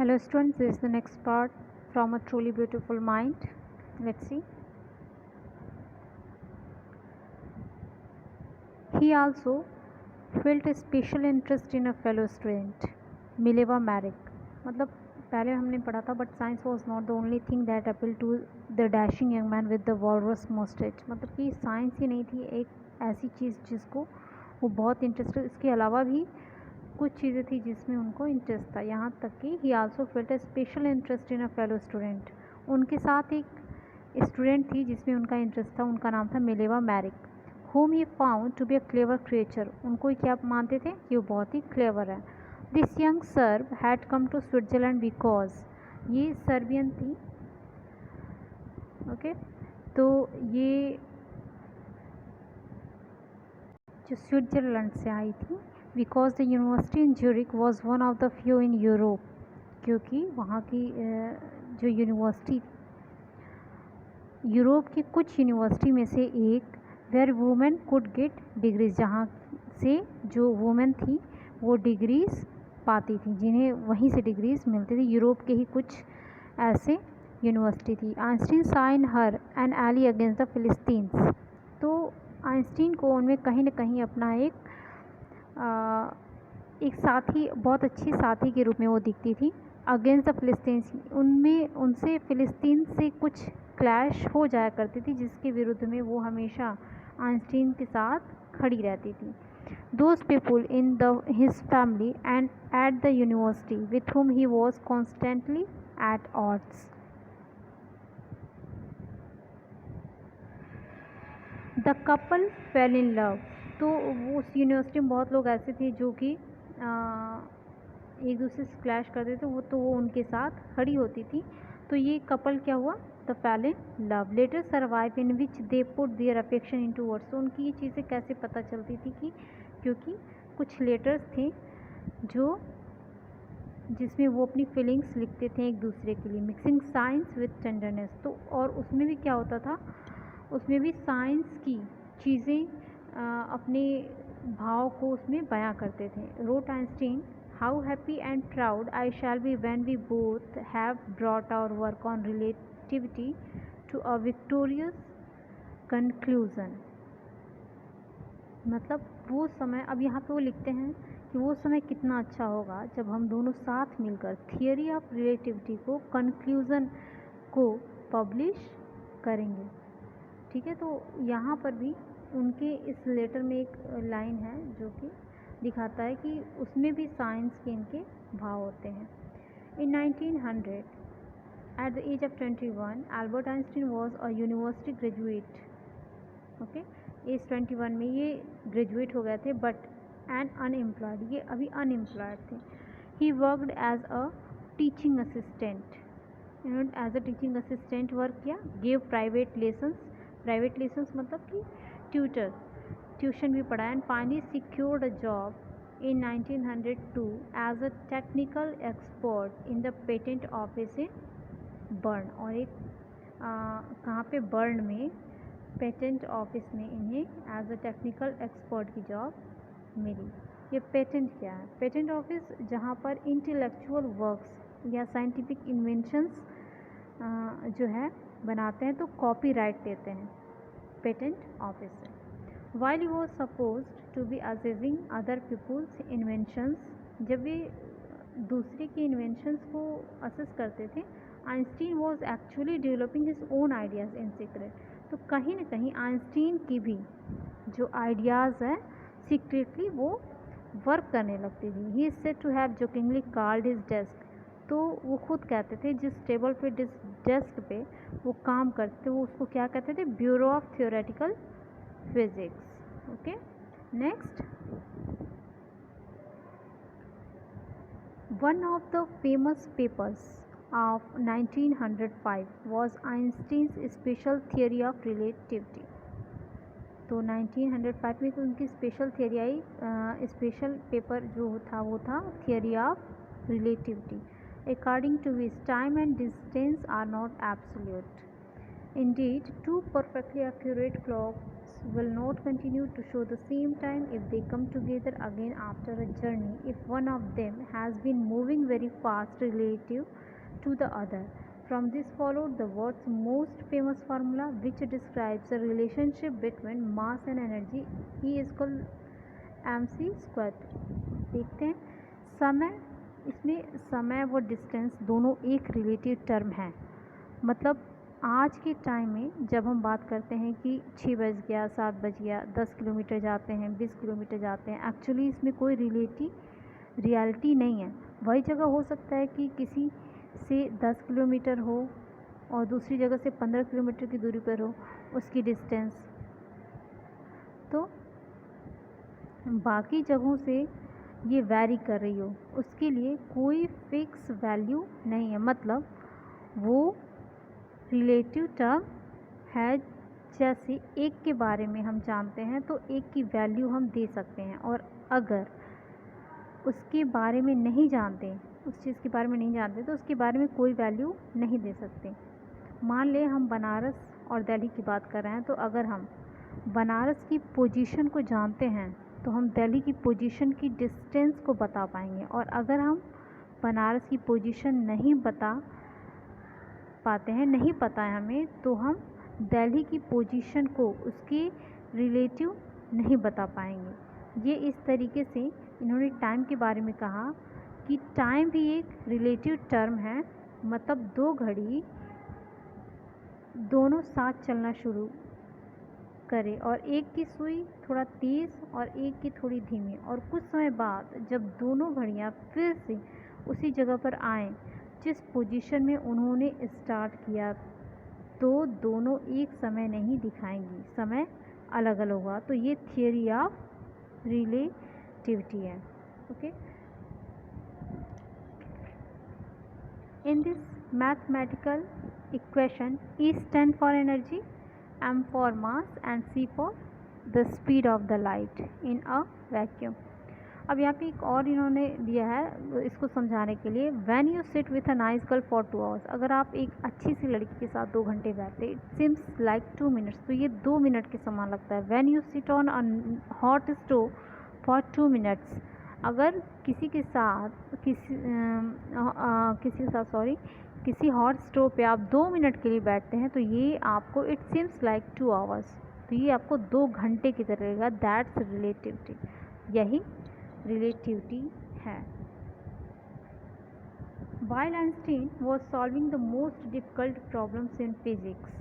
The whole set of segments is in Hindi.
Hello students, this is the next part from A Truly Beautiful Mind. Let's see. He also felt a special interest in a fellow student, Mileva Merrick. मतलब पहले हमने पढ़ा था, but science was not the only thing that appealed to the dashing young man with the walrus mustache. मतलब कि साइंस ही नहीं थी एक ऐसी चीज़ जिसको वो बहुत इंटरेस्टेड, इसके अलावा भी कुछ चीज़ें थी जिसमें उनको इंटरेस्ट था, यहाँ तक कि ही also felt A special interest in a fellow student. उनके साथ एक स्टूडेंट थी जिसमें उनका इंटरेस्ट था, उनका नाम था Mileva Maric, whom he found to be a clever creature. उनको क्या मानते थे कि वो बहुत ही क्लेवर है। This young Serb had come to Switzerland because, ये सर्बियन थी, ओके तो ये जो स्विट्ज़रलैंड से आई थी, because the university in Zurich was one of the few in Europe, क्योंकि वहाँ की जो यूनिवर्सिटी यूरोप की कुछ यूनिवर्सिटी में से एक where women could get degrees, जहाँ से जो वुमेन थी वो डिग्रीज पाती थी, जिन्हें वहीं से डिग्रीज मिलती थी। यूरोप के ही कुछ ऐसे यूनिवर्सिटी थी। Einstein sign her an ally against the Philistines, तो आइंस्टीन को उनमें कहीं ना कहीं अपना एक साथी, बहुत अच्छी साथी के रूप में वो दिखती थी। अगेंस्ट द फिलिस्तीन्स, उनमें उनसे फ़िलिस्तीन से कुछ क्लैश हो जाया करती थी, जिसके विरुद्ध में वो हमेशा आइंस्टीन के साथ खड़ी रहती थी। Those people in his family and at the university with whom he was constantly at odds. The couple fell in love, तो वो उस यूनिवर्सिटी में बहुत लोग ऐसे थे जो कि एक दूसरे से क्लैश करते थे, वो उनके साथ खड़ी होती थी। तो ये कपल क्या हुआ, the fell in love letter survive in which they put their affection into words. तो उनकी ये चीज़ें कैसे पता चलती थी कि क्योंकि कुछ लेटर्स थे जो जिसमें वो अपनी फीलिंग्स लिखते थे एक दूसरे के लिए, मिक्सिंग साइंस विथ टेंडरनेस। तो और उसमें भी क्या होता था, उसमें भी साइंस की चीज़ें अपने भाव को उसमें बयां करते थे। Wrote Einstein, how happy and proud I shall be when we both have brought our work on relativity to a victorious conclusion. मतलब वो समय, अब यहाँ पे वो लिखते हैं कि वो समय कितना अच्छा होगा जब हम दोनों साथ मिलकर थियरी ऑफ रिलेटिविटी को, कंक्लूज़न को पब्लिश करेंगे। ठीक है, तो यहाँ पर भी उनके इस लेटर में एक लाइन है जो कि दिखाता है कि उसमें भी साइंस के इनके भाव होते हैं। In 1900 at the age of 21 Albert Einstein was a university graduate. Okay, as 21 में ये ग्रेजुएट हो गए थे, बट एंड अनएम्प्लॉयड, ये अभी अनएम्प्लॉयड थे। He worked as a teaching assistant, इन्होंने as a teaching assistant work किया। गिव प्राइवेट लेसन्स मतलब कि ट्यूशन भी पढ़ाया। And finally secured a job in 1902 as a technical expert in the patent office in Bern. और एक कहाँ पे, बर्न में पेटेंट ऑफिस में इन्हें एज अ टेक्निकल एक्सपर्ट की जॉब मिली। ये पेटेंट क्या है, पेटेंट ऑफिस जहाँ पर इंटेलेक्चुअल वर्क्स या साइंटिफिक इन्वेंशंस जो है बनाते हैं तो कॉपीराइट देते हैं पेटेंट ऑफिस से। While he was suppose to be assessing other people's inventions, जब वे दूसरे के इन्वेंशंस को असेस करते थे, Einstein was actually developing his own ideas in secret. तो कहीं ना कहीं आइंस्टीन की भी जो आइडियाज़ हैं सीक्रेटली वो वर्क करने लगती थी। He is said to have jokingly called his desk, तो वो खुद कहते थे जिस टेबल पे, जिस डेस्क पे वो काम करते थे, वो उसको क्या कहते थे, bureau of theoretical physics. Okay, next, one of the famous papers of 1905 was Einstein's special theory of relativity। तो 1905 में तो उनकी स्पेशल थियरी आई, स्पेशल पेपर जो था वो था theory of relativity, according to which time and distance are not absolute. Indeed two perfectly accurate clocks will not continue to show the same time if they come together again after a journey if one of them has been moving very fast relative to the other. From this followed the world's most famous formula which describes the relationship between mass and energy. E is equal mc square. देखते हैं समय, इसमें समय व डिस्टेंस दोनों एक रिलेटिव टर्म है। मतलब आज के टाइम में जब हम बात करते हैं कि 6 बज गया, 7 बज गया, 10 किलोमीटर जाते हैं, 20 किलोमीटर जाते हैं, एक्चुअली इसमें कोई रियलिटी नहीं है। वही जगह हो सकता है कि किसी से 10 किलोमीटर हो और दूसरी जगह से 15 किलोमीटर की दूरी पर हो उसकी डिस्टेंस, तो बाकी जगहों से ये वैरी कर रही हो, उसके लिए कोई फिक्स वैल्यू नहीं है। मतलब वो रिलेटिव टर्म है। जैसे एक के बारे में हम जानते हैं तो एक की वैल्यू हम दे सकते हैं, और अगर उसके बारे में नहीं जानते, उस चीज़ के बारे में नहीं जानते तो उसके बारे में कोई वैल्यू नहीं दे सकते। मान ले हम बनारस और दिल्ली की बात कर रहे हैं, तो अगर हम बनारस की पोजीशन को जानते हैं तो हम दिल्ली की पोजीशन की डिस्टेंस को बता पाएंगे, और अगर हम बनारस की पोजीशन नहीं बता पाते हैं, नहीं पता है हमें, तो हम दिल्ली की पोजीशन को उसके रिलेटिव नहीं बता पाएंगे। ये इस तरीके से इन्होंने टाइम के बारे में कहा कि टाइम भी एक रिलेटिव टर्म है। मतलब दो घड़ी दोनों साथ चलना शुरू करे और एक की सुई थोड़ा तेज़ और एक की थोड़ी धीमी, और कुछ समय बाद जब दोनों घड़ियाँ फिर से उसी जगह पर आएँ जिस पोजीशन में उन्होंने स्टार्ट किया, तो दोनों एक समय नहीं दिखाएंगी, समय अलग अलग होगा। तो ये थियरी ऑफ रिलेटिविटी है। Okay, in this mathematical equation E stand for energy, M for mass and C for the speed of the light in a vacuum. अब यहाँ पे एक और इन्होंने दिया है इसको समझाने के लिए, when you sit with a nice girl for 2 hours, अगर आप एक अच्छी सी लड़की के साथ 2 घंटे बैठते, इट सिम्स लाइक 2 मिनट्स, तो ये 2 मिनट के समान लगता है। When you sit on a hot stove for 2 minutes, अगर किसी हॉट स्टोव पे आप 2 मिनट के लिए बैठते हैं तो ये आपको इट सिम्स लाइक 2 आवर्स, तो ये आपको 2 घंटे की तरह लगेगा। दैट्स रिलेटिविटी, यही रिलेटिविटी है। While Einstein was solving the most difficult problems in physics,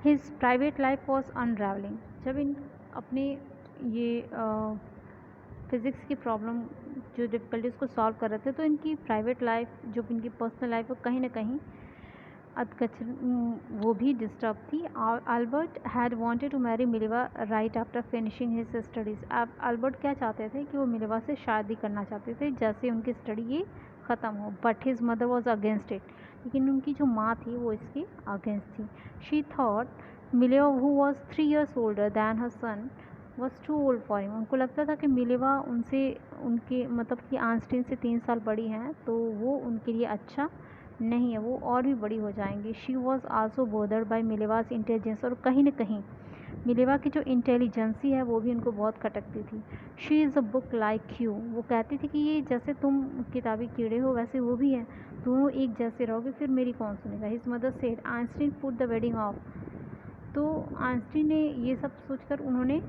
his private life was unraveling. जब इन अपने ये फिज़िक्स की प्रॉब्लम जो डिफ़िकल्टीज़ को सॉल्व कर रहे थे, तो इनकी प्राइवेट लाइफ, जो इनकी पर्सनल लाइफ है, कहीं ना कहीं वो भी डिस्टर्ब थी। Albert had wanted to marry Mileva right after finishing his studies. अब अल्बर्ट क्या चाहते थे कि वो मिलेवा से शादी करना चाहते थे जैसे उनकी स्टडी ये ख़त्म हो, but his mother was against it, लेकिन उनकी जो माँ थी वो इसके अगेंस्ट थी। She thought Mileva who was 3 years older than her son was too old for him, उनको लगता था कि मिलेवा उनके मतलब कि आइंस्टीन से 3 साल बड़ी हैं, तो वो उनके लिए अच्छा नहीं है, वो और भी बड़ी हो जाएंगी। She was also bothered by Mileva's intelligence, और कहीं ना कहीं मिलेवा की जो इंटेलिजेंसी है वो भी उनको बहुत खटकती थी। She is a book like you, वो कहती थी कि ये जैसे तुम किताबी कीड़े हो वैसे वो भी है, दोनों एक जैसे रहोगे फिर मेरी कौन सुनेगा। His mother said Einstein put the wedding of, तो आइंस्टीन ने ये सब सोचकर उन्होंने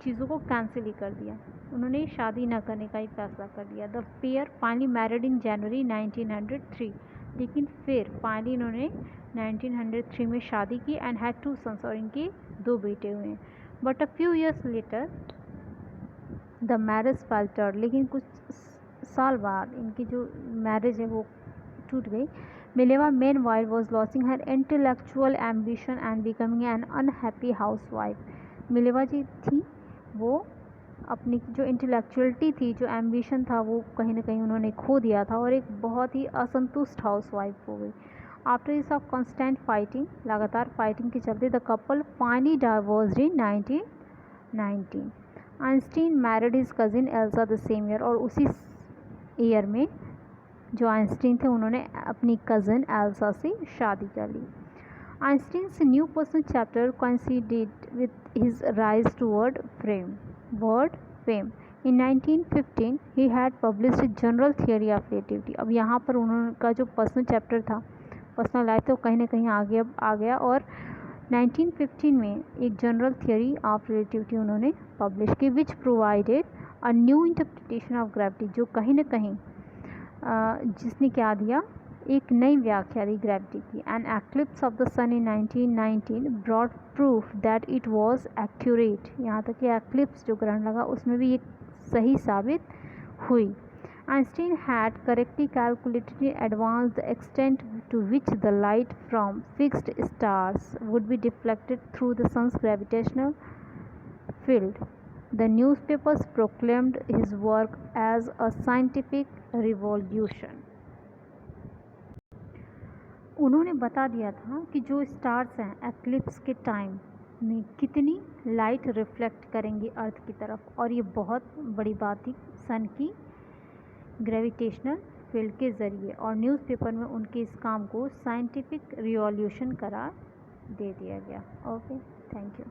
चीज़ों को कैंसिल ही कर दिया, उन्होंने शादी न करने का ही फैसला कर लिया। The pair finally married in January 1903, लेकिन फिर फाइनली इन्होंने 1903 में शादी की एंड हैड 2 sons, और इनके 2 बेटे हुए। But a few years later the marriage faltered, लेकिन कुछ साल बाद इनकी जो मैरिज है वो टूट गई। Mileva meanwhile was losing her intellectual ambition and becoming an unhappy housewife. Mileva ji थी वो अपनी जो इंटेलेक्चुअलिटी थी, जो एम्बिशन था, वो कहीं ना कहीं उन्होंने खो दिया था और एक बहुत ही असंतुष्ट हाउस वाइफ हो गई। आफ्टर इस ऑफ कॉन्स्टेंट फाइटिंग, लगातार फाइटिंग के चलते the couple finally divorced in 1919। Einstein married his cousin Elsa the same year, और उसी ईयर में जो आइंस्टीन थे उन्होंने अपनी कज़न एल्सा से शादी कर ली। Einstein's new personal chapter coincided with his rise toward fame. In 1915, he had published a general theory of relativity. अब यहाँ पर उनका जो पर्सनल चैप्टर था, पर्सनल लाइफ, तो कहीं ना कहीं आ गया और 1915 में एक जनरल थियोरी ऑफ रिलेटिविटी उन्होंने पब्लिश की, which provided a new interpretation of gravity, जो कहीं ना कहीं जिसने क्या दिया, एक नई व्याख्या दी ग्रेविटी की. An eclipse of the sun in 1919 brought proof that it was accurate. यहाँ तक कि एक्लिप्स जो ग्रहण लगा उसमें भी एक सही साबित हुई. Einstein had correctly calculated in advance the extent to which the light from fixed stars would be deflected through the sun's gravitational field. The newspapers proclaimed his work as a scientific revolution. उन्होंने बता दिया था कि जो स्टार्स हैं एक्लिप्स के टाइम में कितनी लाइट रिफ्लेक्ट करेंगे अर्थ की तरफ, और ये बहुत बड़ी बात थी सन की ग्रेविटेशनल फील्ड के ज़रिए, और न्यूज़पेपर में उनके इस काम को साइंटिफिक रिवॉल्यूशन करार दे दिया गया. Okay, thank you.